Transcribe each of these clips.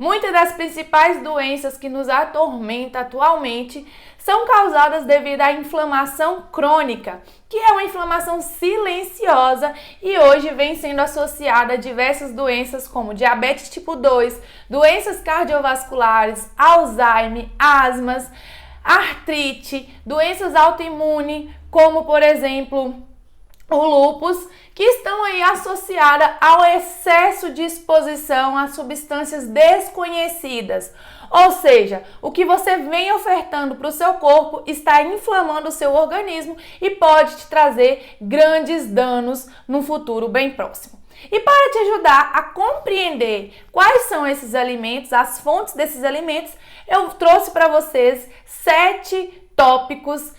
Muitas das principais doenças que nos atormentam atualmente são causadas devido à inflamação crônica, que é uma inflamação silenciosa e hoje vem sendo associada a diversas doenças como diabetes tipo 2, doenças cardiovasculares, Alzheimer, asmas, artrite, doenças autoimunes, como por exemplo o lúpus, que estão aí associadas ao excesso de exposição a substâncias desconhecidas. Ou seja, o que você vem ofertando para o seu corpo está inflamando o seu organismo e pode te trazer grandes danos no futuro bem próximo. E para te ajudar a compreender quais são esses alimentos, as fontes desses alimentos, eu trouxe para vocês 7 tópicos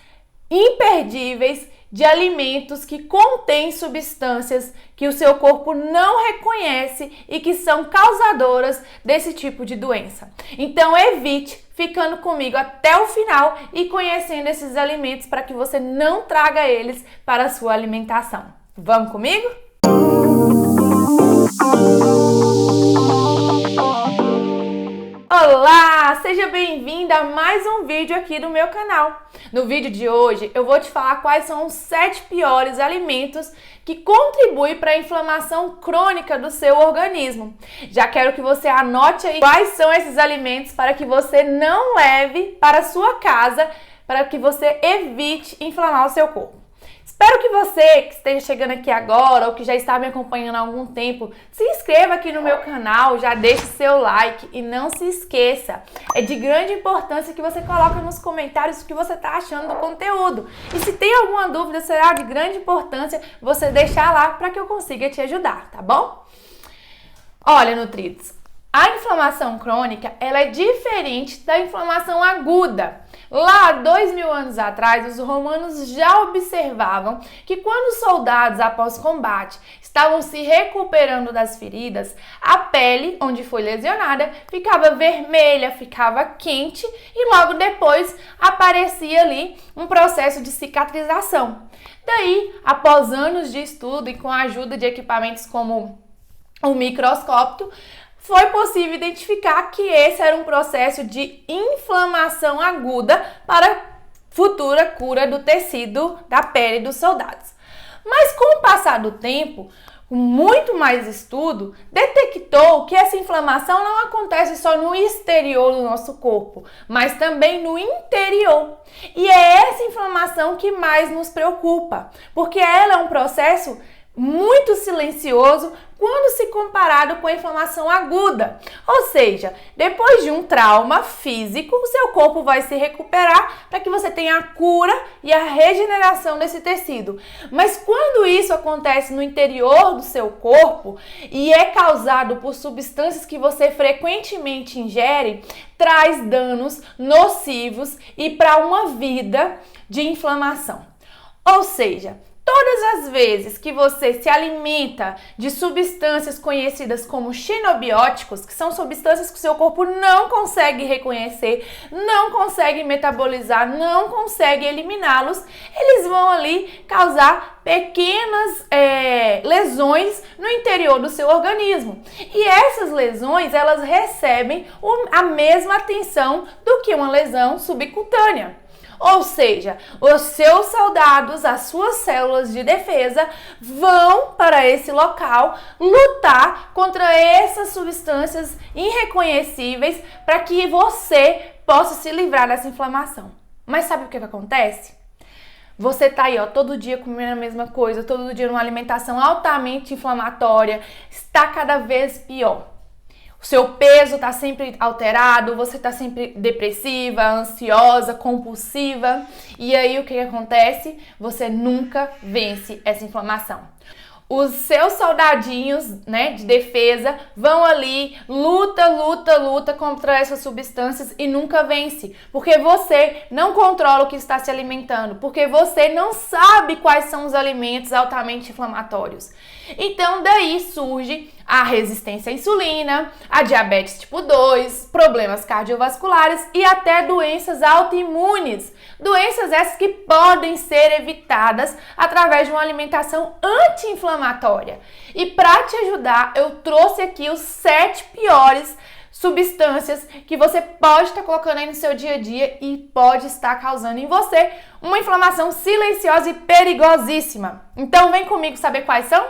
imperdíveis de alimentos que contêm substâncias que o seu corpo não reconhece e que são causadoras desse tipo de doença. Então evite ficando comigo até o final e conhecendo esses alimentos para que você não traga eles para a sua alimentação. Vamos comigo? Olá, seja bem-vinda a mais um vídeo aqui do meu canal. No vídeo de hoje eu vou te falar quais são os 7 piores alimentos que contribuem para a inflamação crônica do seu organismo. Já quero que você anote aí quais são esses alimentos para que você não leve para a sua casa, para que você evite inflamar o seu corpo. Espero que você que esteja chegando aqui agora ou que já está me acompanhando há algum tempo, se inscreva aqui no meu canal, já deixe seu like e não se esqueça, é de grande importância que você coloque nos comentários o que você está achando do conteúdo. E se tem alguma dúvida, será de grande importância você deixar lá para que eu consiga te ajudar, tá bom? Olha, nutridos, a inflamação crônica ela é diferente da inflamação aguda. Lá, 2000 anos atrás, os romanos já observavam que quando os soldados, após combate, estavam se recuperando das feridas, a pele, onde foi lesionada, ficava vermelha, ficava quente e logo depois aparecia ali um processo de cicatrização. Daí, após anos de estudo e com a ajuda de equipamentos como o microscópio, foi possível identificar que esse era um processo de inflamação aguda para futura cura do tecido da pele dos soldados. Mas com o passar do tempo, com muito mais estudo, detectou que essa inflamação não acontece só no exterior do nosso corpo, mas também no interior. E é essa inflamação que mais nos preocupa, porque ela é um processo muito silencioso quando se comparado com a inflamação aguda. Ou seja, depois de um trauma físico, o seu corpo vai se recuperar para que você tenha a cura e a regeneração desse tecido. Mas quando isso acontece no interior do seu corpo e é causado por substâncias que você frequentemente ingere, traz danos nocivos e para uma vida de inflamação. Ou seja, todas as vezes que você se alimenta de substâncias conhecidas como xenobióticos, que são substâncias que o seu corpo não consegue reconhecer, não consegue metabolizar, não consegue eliminá-los, eles vão ali causar pequenas lesões no interior do seu organismo. E essas lesões, elas recebem a mesma atenção do que uma lesão subcutânea. Ou seja, os seus soldados, as suas células de defesa vão para esse local lutar contra essas substâncias irreconhecíveis para que você possa se livrar dessa inflamação. Mas sabe o que acontece? Você tá aí, todo dia comendo a mesma coisa, todo dia numa alimentação altamente inflamatória, está cada vez pior. O seu peso está sempre alterado, você está sempre depressiva, ansiosa, compulsiva. E aí o que acontece? Você nunca vence essa inflamação. Os seus soldadinhos, de defesa vão ali, luta contra essas substâncias e nunca vence. Porque você não controla o que está se alimentando, porque você não sabe quais são os alimentos altamente inflamatórios. Então daí surge a resistência à insulina, a diabetes tipo 2, problemas cardiovasculares e até doenças autoimunes. Doenças essas que podem ser evitadas através de uma alimentação anti-inflamatória. E para te ajudar, eu trouxe aqui os 7 piores substâncias que você pode estar colocando aí no seu dia a dia e pode estar causando em você uma inflamação silenciosa e perigosíssima. Então vem comigo saber quais são?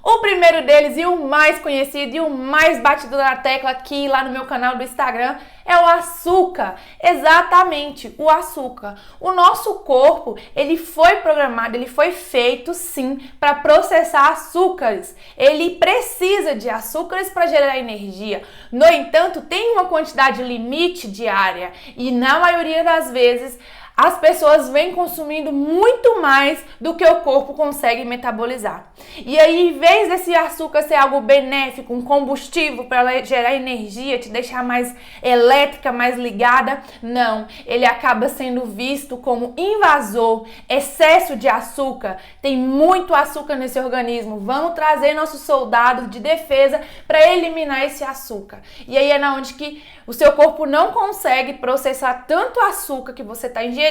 O primeiro deles e o mais conhecido e o mais batido na tecla aqui lá no meu canal do Instagram é o açúcar. Exatamente, o açúcar. O nosso corpo, ele foi programado, ele foi feito sim para processar açúcares. Ele precisa de açúcares para gerar energia. No entanto, tem uma quantidade limite diária e na maioria das vezes as pessoas vêm consumindo muito mais do que o corpo consegue metabolizar. E aí, em vez desse açúcar ser algo benéfico, um combustível para gerar energia, te deixar mais elétrica, mais ligada, não. Ele acaba sendo visto como invasor, excesso de açúcar. Tem muito açúcar nesse organismo. Vamos trazer nossos soldados de defesa para eliminar esse açúcar. E aí é na onde que o seu corpo não consegue processar tanto açúcar que você está ingerindo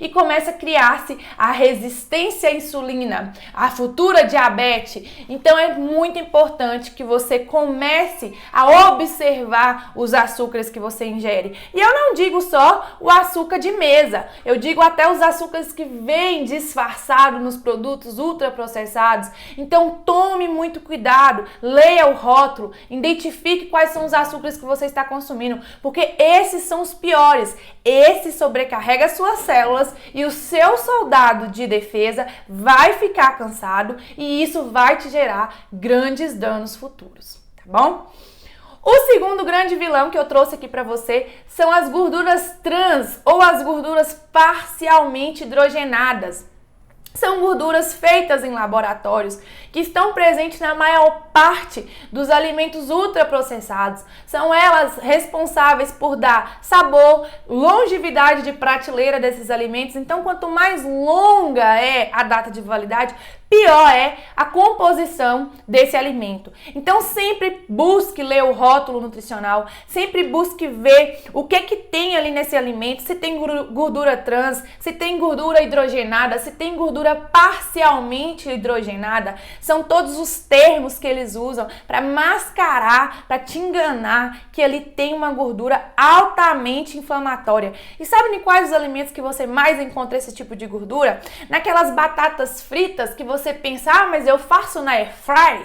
e começa a criar-se a resistência à insulina, a futura diabetes. Então é muito importante que você comece a observar os açúcares que você ingere. E eu não digo só o açúcar de mesa, eu digo até os açúcares que vêm disfarçados nos produtos ultraprocessados. Então tome muito cuidado, leia o rótulo, identifique quais são os açúcares que você está consumindo, porque esses são os piores. Esse sobrecarrega suas células e o seu soldado de defesa vai ficar cansado e isso vai te gerar grandes danos futuros, tá bom? O segundo grande vilão que eu trouxe aqui para você são as gorduras trans ou as gorduras parcialmente hidrogenadas. São gorduras feitas em laboratórios que estão presentes na maior parte dos alimentos ultraprocessados. São elas responsáveis por dar sabor, longevidade de prateleira desses alimentos. Então, quanto mais longa é a data de validade, pior é a composição desse alimento. Então, sempre busque ler o rótulo nutricional, sempre busque ver o que tem ali nesse alimento, se tem gordura trans, se tem gordura hidrogenada, se tem gordura parcialmente hidrogenada. São todos os termos que eles usam para mascarar, para te enganar que ele tem uma gordura altamente inflamatória. E sabe em quais os alimentos que você mais encontra esse tipo de gordura? Naquelas batatas fritas que você pensa, mas eu faço na air fry.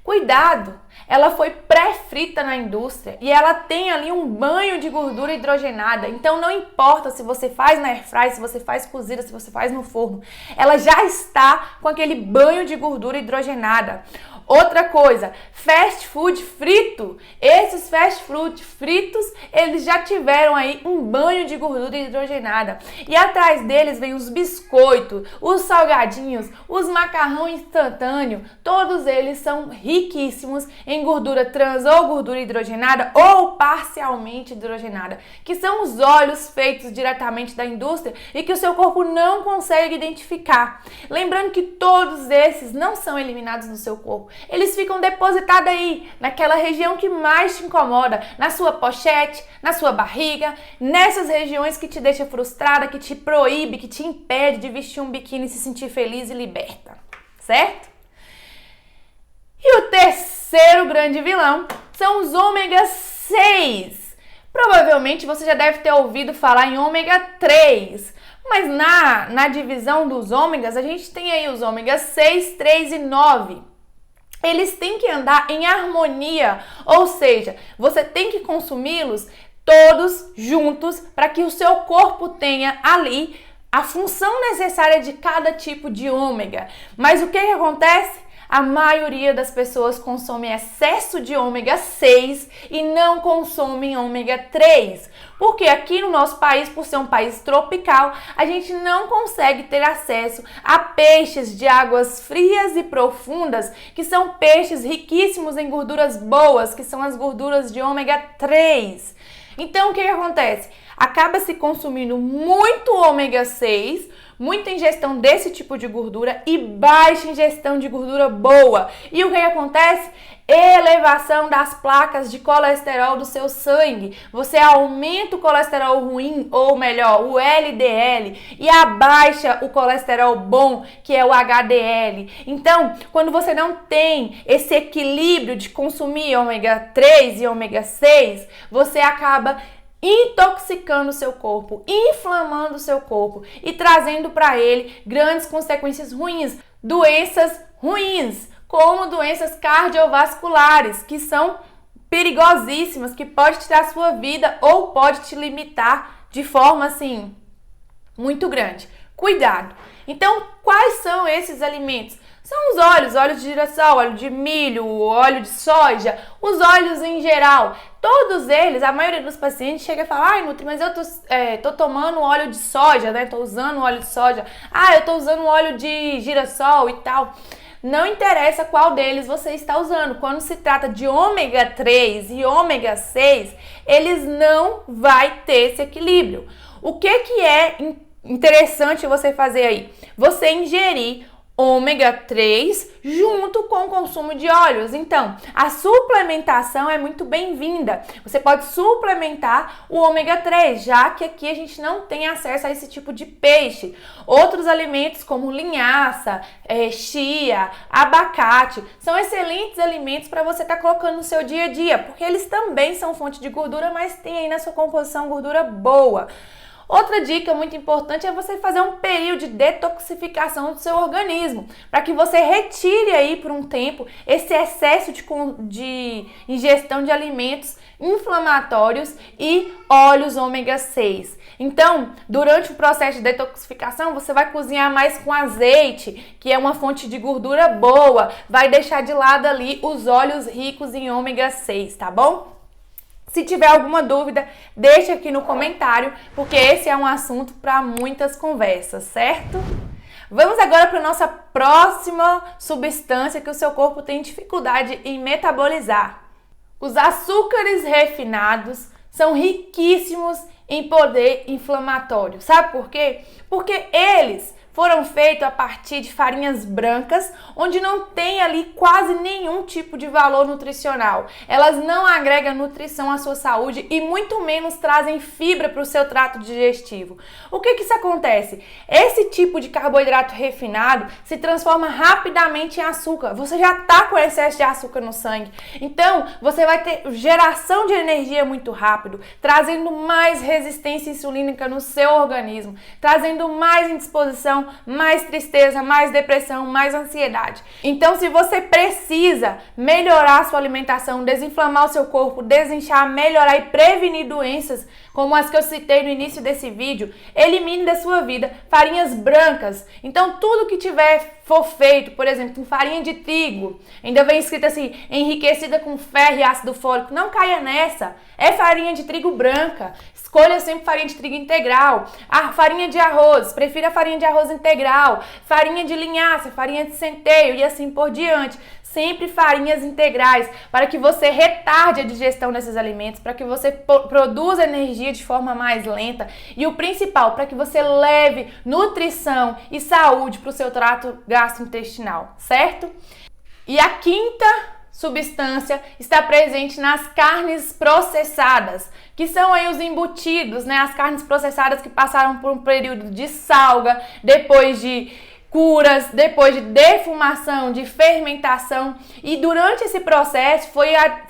Cuidado, ela foi pré-frita na indústria e ela tem ali um banho de gordura hidrogenada. Então não importa se você faz na air fry, se você faz cozida, se você faz no forno, ela já está com aquele banho de gordura hidrogenada. Outra coisa, fast food frito. Esses fast food fritos, eles já tiveram aí um banho de gordura hidrogenada. E atrás deles vem os biscoitos, os salgadinhos, os macarrão instantâneo. Todos eles são riquíssimos em gordura trans ou gordura hidrogenada ou parcialmente hidrogenada, que são os óleos feitos diretamente da indústria e que o seu corpo não consegue identificar. Lembrando que todos esses não são eliminados no seu corpo. Eles ficam depositados aí, naquela região que mais te incomoda, na sua pochete, na sua barriga, nessas regiões que te deixa frustrada, que te proíbe, que te impede de vestir um biquíni e se sentir feliz e liberta, certo? E o terceiro grande vilão são os ômega 6. Provavelmente você já deve ter ouvido falar em ômega 3, mas na divisão dos ômegas, a gente tem aí os ômegas 6, 3 e 9. Eles têm que andar em harmonia, ou seja, você tem que consumi-los todos juntos para que o seu corpo tenha ali a função necessária de cada tipo de ômega. Mas o que acontece? A maioria das pessoas consome excesso de ômega 6 e não consomem ômega 3. Porque aqui no nosso país, por ser um país tropical, a gente não consegue ter acesso a peixes de águas frias e profundas, que são peixes riquíssimos em gorduras boas, que são as gorduras de ômega 3. Então, o que acontece? Acaba se consumindo muito ômega 6, muita ingestão desse tipo de gordura e baixa ingestão de gordura boa. E o que acontece? Elevação das placas de colesterol do seu sangue. Você aumenta o colesterol ruim, ou melhor, o LDL, e abaixa o colesterol bom, que é o HDL. Então, quando você não tem esse equilíbrio de consumir ômega 3 e ômega 6, você acaba intoxicando o seu corpo, inflamando o seu corpo e trazendo para ele grandes consequências ruins, doenças ruins, como doenças cardiovasculares, que são perigosíssimas, que pode tirar a sua vida ou pode te limitar de forma assim muito grande. Cuidado! Então, quais são esses alimentos? São os óleos, óleo de girassol, óleo de milho, óleo de soja, os óleos em geral. Todos eles, a maioria dos pacientes chega e fala: ai, Nutri, mas eu tô tomando óleo de soja, né? Tô usando óleo de soja. Ah, eu tô usando óleo de girassol e tal. Não interessa qual deles você está usando. Quando se trata de ômega 3 e ômega 6, eles não vai ter esse equilíbrio. O que é interessante você fazer aí? Você ingerir ômega 3 junto com o consumo de óleos. Então, a suplementação é muito bem-vinda. Você pode suplementar o ômega 3, já que aqui a gente não tem acesso a esse tipo de peixe. Outros alimentos como linhaça, chia, abacate, são excelentes alimentos para você estar colocando no seu dia a dia, porque eles também são fonte de gordura, mas tem aí na sua composição gordura boa. Outra dica muito importante é você fazer um período de detoxificação do seu organismo, para que você retire aí por um tempo esse excesso de ingestão de alimentos inflamatórios e óleos ômega 6. Então, durante o processo de detoxificação, você vai cozinhar mais com azeite, que é uma fonte de gordura boa, vai deixar de lado ali os óleos ricos em ômega 6, tá bom? Se tiver alguma dúvida, deixa aqui no comentário, porque esse é um assunto para muitas conversas, certo? Vamos agora para a nossa próxima substância que o seu corpo tem dificuldade em metabolizar. Os açúcares refinados são riquíssimos em poder inflamatório. Sabe por quê? Porque eles foram feitos a partir de farinhas brancas, onde não tem ali quase nenhum tipo de valor nutricional. Elas não agregam nutrição à sua saúde e muito menos trazem fibra para o seu trato digestivo. O que isso acontece? Esse tipo de carboidrato refinado se transforma rapidamente em açúcar. Você já está com excesso de açúcar no sangue. Então, você vai ter geração de energia muito rápido, trazendo mais resistência insulínica no seu organismo, trazendo mais indisposição, mais tristeza, mais depressão, mais ansiedade. Então, se você precisa melhorar a sua alimentação, desinflamar o seu corpo, desinchar, melhorar e prevenir doenças como as que eu citei no início desse vídeo, elimine da sua vida farinhas brancas. Então, tudo que for feito, por exemplo, com farinha de trigo, ainda vem escrito assim, enriquecida com ferro e ácido fólico, não caia nessa. É farinha de trigo branca. Escolha sempre farinha de trigo integral. A farinha de arroz, prefira a farinha de arroz integral. Farinha de linhaça, farinha de centeio e assim por diante. Sempre farinhas integrais, para que você retarde a digestão desses alimentos, para que você produza energia de forma mais lenta e o principal, para que você leve nutrição e saúde para o seu trato gastrointestinal, certo? E a quinta substância está presente nas carnes processadas, que são aí os embutidos, né? As carnes processadas que passaram por um período de salga, depois de curas, depois de defumação, de fermentação, e durante esse processo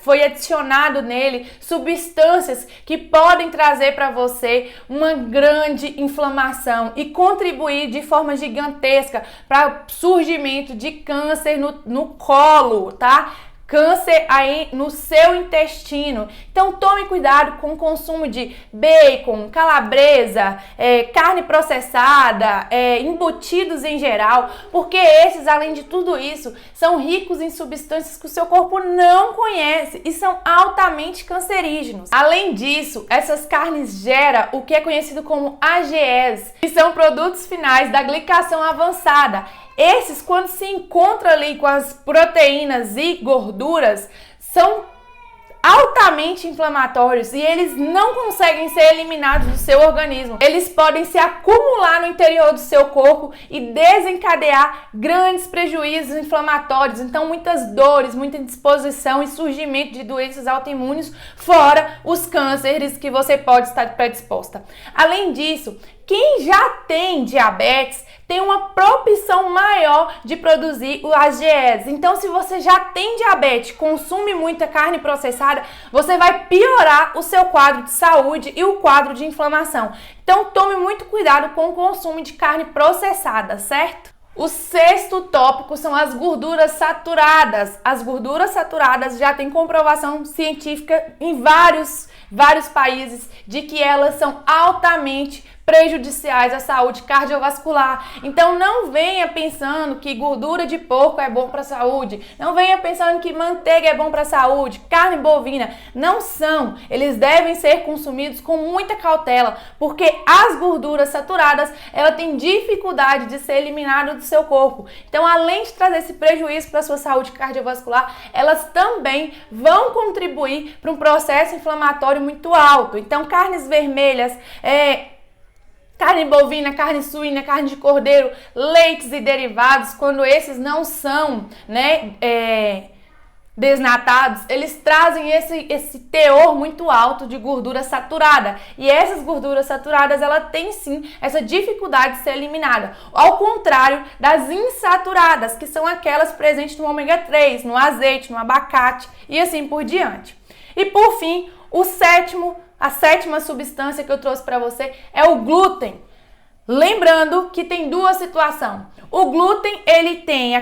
foi adicionado nele substâncias que podem trazer para você uma grande inflamação e contribuir de forma gigantesca para o surgimento de câncer no colo, tá? Câncer aí no seu intestino. Então tome cuidado com o consumo de bacon, calabresa, carne processada, embutidos em geral, porque esses, além de tudo isso, são ricos em substâncias que o seu corpo não conhece e são altamente cancerígenos. Além disso, essas carnes geram o que é conhecido como AGEs, que são produtos finais da glicação avançada. Esses, quando se encontram ali com as proteínas e gorduras, são altamente altamente inflamatórios e eles não conseguem ser eliminados do seu organismo. Eles podem se acumular no interior do seu corpo e desencadear grandes prejuízos inflamatórios, então muitas dores, muita indisposição e surgimento de doenças autoimunes, fora os cânceres que você pode estar predisposta. Além disso, quem já tem diabetes tem uma propensão maior de produzir as GEs. Então, se você já tem diabetes, consome muita carne processada, você vai piorar o seu quadro de saúde e o quadro de inflamação. Então, tome muito cuidado com o consumo de carne processada, certo? O sexto tópico são as gorduras saturadas. As gorduras saturadas já tem comprovação científica em vários países de que elas são altamente prejudiciais à saúde cardiovascular. Então não venha pensando que gordura de porco é bom para a saúde. Não venha pensando que manteiga é bom para a saúde, carne bovina. Não são. Eles devem ser consumidos com muita cautela, porque as gorduras saturadas, ela tem dificuldade de ser eliminada do seu corpo. Então, além de trazer esse prejuízo para a sua saúde cardiovascular, elas também vão contribuir para um processo inflamatório muito alto. Então, carnes vermelhas, carne bovina, carne suína, carne de cordeiro, leites e derivados, quando esses não são, desnatados, eles trazem esse teor muito alto de gordura saturada. E essas gorduras saturadas, ela tem sim essa dificuldade de ser eliminada. Ao contrário das insaturadas, que são aquelas presentes no ômega 3, no azeite, no abacate e assim por diante. E por fim, a sétima substância que eu trouxe para você é o glúten. Lembrando que tem duas situações. O glúten, ele tem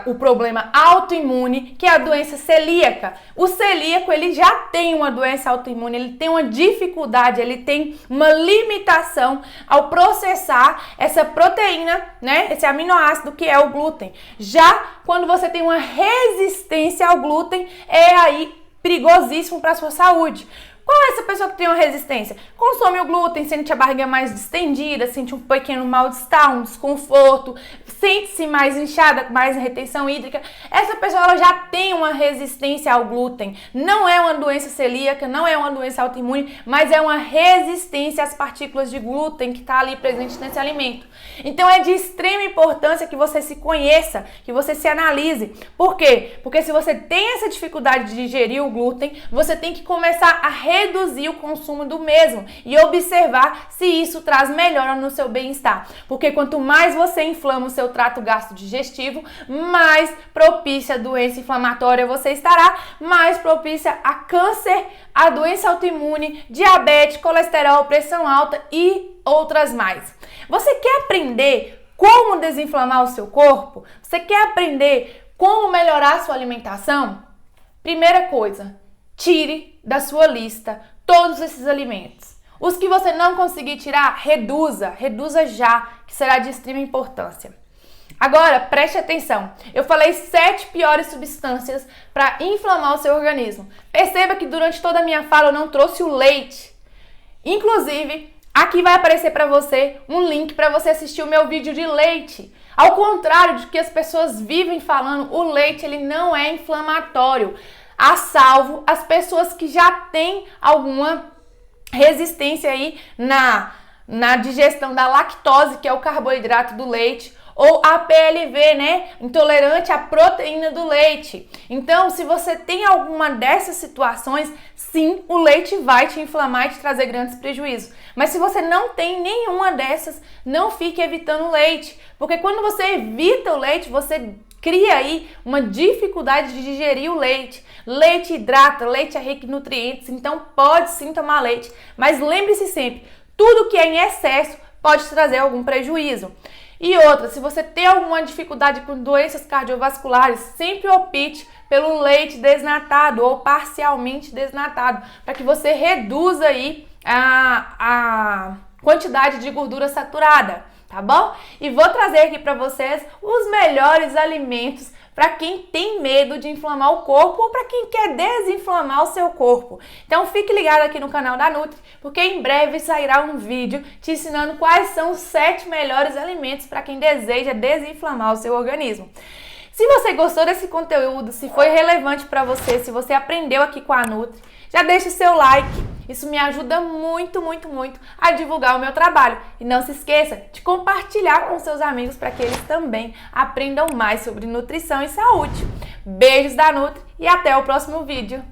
o problema autoimune, que é a doença celíaca. O celíaco, ele já tem uma doença autoimune, ele tem uma dificuldade, ele tem uma limitação ao processar essa proteína, esse aminoácido que é o glúten. Já quando você tem uma resistência ao glúten, é aí perigosíssimo para a sua saúde. Qual é essa pessoa que tem uma resistência? Consome o glúten, sente a barriga mais distendida, sente um pequeno mal-estar, um desconforto, sente-se mais inchada, com mais retenção hídrica. Essa pessoa ela já tem uma resistência ao glúten. Não é uma doença celíaca, não é uma doença autoimune, mas é uma resistência às partículas de glúten que está ali presente nesse alimento. Então é de extrema importância que você se conheça, que você se analise. Por quê? Porque se você tem essa dificuldade de digerir o glúten, você tem que começar a reduzir o consumo do mesmo e observar se isso traz melhora no seu bem-estar. Porque quanto mais você inflama o seu trato gastrodigestivo, mais propícia a doença inflamatória você estará, mais propícia a câncer, a doença autoimune, diabetes, colesterol, pressão alta e outras mais. Você quer aprender como desinflamar o seu corpo? Você quer aprender como melhorar a sua alimentação? Primeira coisa, tire da sua lista todos esses alimentos. Os que você não conseguir tirar, reduza já, que será de extrema importância. Agora, preste atenção. Eu falei 7 piores substâncias para inflamar o seu organismo. Perceba que durante toda a minha fala eu não trouxe o leite. Inclusive, aqui vai aparecer para você um link para você assistir o meu vídeo de leite. Ao contrário do que as pessoas vivem falando, o leite ele não é inflamatório. A salvo as pessoas que já têm alguma resistência aí na digestão da lactose, que é o carboidrato do leite, ou a PLV, intolerante à proteína do leite. Então, se você tem alguma dessas situações, sim, o leite vai te inflamar e te trazer grandes prejuízos. Mas se você não tem nenhuma dessas, não fique evitando o leite, porque quando você evita o leite, você cria aí uma dificuldade de digerir o leite. Leite hidrata, leite é rico em nutrientes, então pode sim tomar leite. Mas lembre-se sempre, tudo que é em excesso pode trazer algum prejuízo. E outra, se você tem alguma dificuldade com doenças cardiovasculares, sempre opte pelo leite desnatado ou parcialmente desnatado, para que você reduza aí a quantidade de gordura saturada. Tá bom? E vou trazer aqui para vocês os melhores alimentos para quem tem medo de inflamar o corpo ou para quem quer desinflamar o seu corpo. Então fique ligado aqui no canal da Nutri, porque em breve sairá um vídeo te ensinando quais são os 7 melhores alimentos para quem deseja desinflamar o seu organismo. Se você gostou desse conteúdo, se foi relevante para você, se você aprendeu aqui com a Nutri, já deixa o seu like. Isso me ajuda muito, muito, muito a divulgar o meu trabalho. E não se esqueça de compartilhar com seus amigos para que eles também aprendam mais sobre nutrição e saúde. Beijos da Nutri e até o próximo vídeo.